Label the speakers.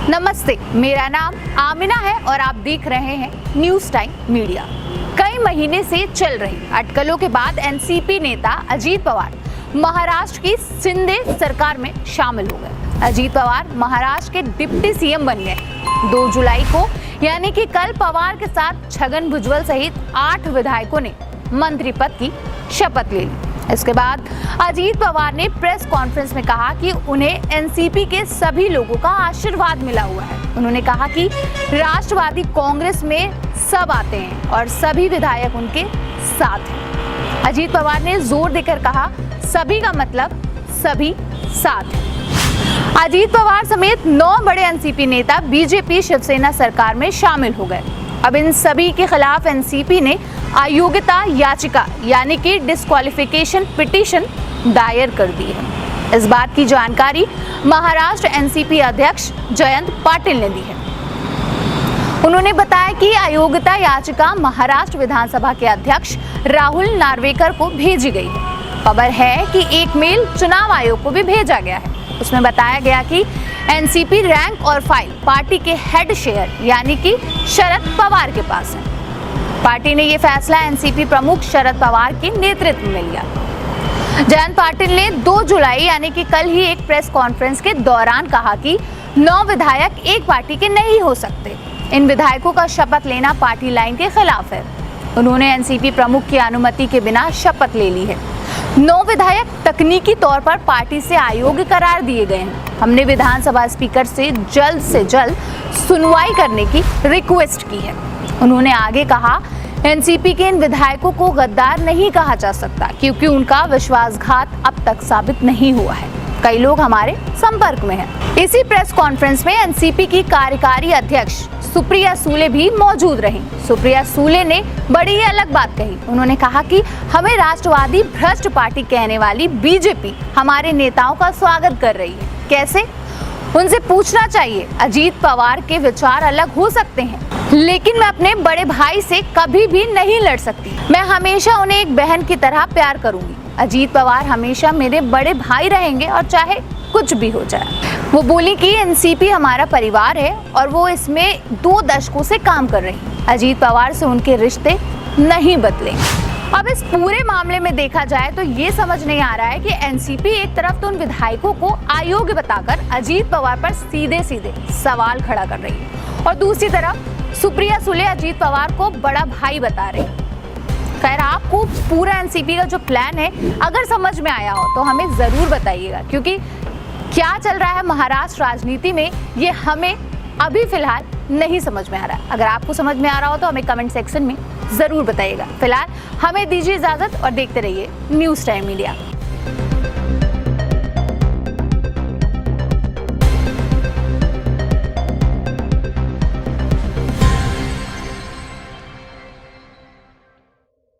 Speaker 1: नमस्ते, मेरा नाम आमिना है और आप देख रहे हैं न्यूज़ टाइम मीडिया। कई महीने से चल रही अटकलों के बाद एनसीपी नेता अजीत पवार महाराष्ट्र की शिंदे सरकार में शामिल हो गए। अजीत पवार महाराष्ट्र के डिप्टी सीएम बन गए। 2 जुलाई को यानी कि कल पवार के साथ छगन भुजबल सहित 8 विधायकों ने मंत्री पद की शपथ ले ली। इसके बाद अजीत पवार ने प्रेस कॉन्फ्रेंस में कहा कि उन्हें एनसीपी के सभी लोगों का आशीर्वाद मिला हुआ है। उन्होंने कहा कि राष्ट्रवादी कांग्रेस में सब आते हैं और सभी विधायक उनके साथ हैं। अजीत पवार ने जोर देकर कहा, सभी का मतलब सभी साथ हैं। अजीत पवार समेत 9 बड़े एनसीपी नेता बीजेपी शिवसेना सरकार में शामिल हो गए। अब इन सभी के खिलाफ एनसीपी ने अयोग्यता याचिका यानी कि डिस्क्वालिफिकेशन पिटीशन दायर कर दी है। इस बात की जानकारी महाराष्ट्र एनसीपी अध्यक्ष जयंत पाटिल ने दी है। उन्होंने बताया कि अयोग्यता याचिका महाराष्ट्र विधानसभा के अध्यक्ष राहुल नार्वेकर को भेजी गई है। खबर है कि एक मेल चुनाव आयोग को भी भेजा गया है। उसमें बताया गया कि एनसीपी रैंक और फाइल पार्टी के हेड शेयर यानी कि शरद पवार के पास है। पार्टी ने यह फैसला एनसीपी प्रमुख शरद पवार के नेतृत्व में लिया। जयंत पाटिल ने 2 जुलाई यानी कि कल ही एक प्रेस कॉन्फ्रेंस के दौरान कहा कि 9 विधायक एक पार्टी के नहीं हो सकते। इन विधायकों का शपथ लेना पार्टी लाइन के खिलाफ है। उन्होंने एनसीपी प्रमुख की अनुमति के बिना शपथ ले ली है। 9 विधायक तकनीकी तौर पर पार्टी से अयोग्य करार दिए गए हैं। हमने विधानसभा स्पीकर से जल्द सुनवाई करने की रिक्वेस्ट की है। उन्होंने आगे कहा, एनसीपी के इन विधायकों को गद्दार नहीं कहा जा सकता क्योंकि उनका विश्वासघात अब तक साबित नहीं हुआ है। कई लोग हमारे संपर्क में हैं। इसी प्रेस कॉन्फ्रेंस में एनसीपी की कार्यकारी अध्यक्ष सुप्रिया सुले भी मौजूद रहीं। सुप्रिया सुले ने बड़ी अलग बात कही। उन्होंने कहा कि हमें राष्ट्रवादी भ्रष्ट पार्टी कहने वाली बीजेपी हमारे नेताओं का स्वागत कर रही है। कैसे? उनसे पूछना चाहिए। अजीत पवार के विचार अलग हो सकते हैं, लेकिन मैं अपने बड़े भाई से कभी भी नहीं लड़ सकती। मैं हमेशा उन्हें एक बहन की तरह प्यार करूंगी। अजीत पवार हमेशा मेरे बड़े भाई रहेंगे और चाहे कुछ भी हो जाए। वो बोली कि एनसीपी हमारा परिवार है और वो इसमें 2 दशकों से काम कर रही है। अजीत पवार से उनके रिश्ते नहीं बदलेंगे। अब इस पूरे मामले में देखा जाए तो ये समझ नहीं आ रहा है कि एनसीपी एक तरफ तो उन विधायकों को अयोग्य बताकर अजीत पवार पर सीधे सवाल खड़ा कर रही है और दूसरी तरफ सुप्रिया सुले अजीत पवार को बड़ा भाई बता रही है। खैर, आपको पूरा एनसीपी का जो प्लान है अगर समझ में आया हो तो हमें जरूर बताइएगा, क्योंकि क्या चल रहा है महाराष्ट्र राजनीति में ये हमें अभी फिलहाल नहीं समझ में आ रहा है। अगर आपको समझ में आ रहा हो तो हमें कमेंट सेक्शन में जरूर बताइएगा। फिलहाल हमें दीजिए इजाजत और देखते रहिए न्यूज़ टाइम मीडिया।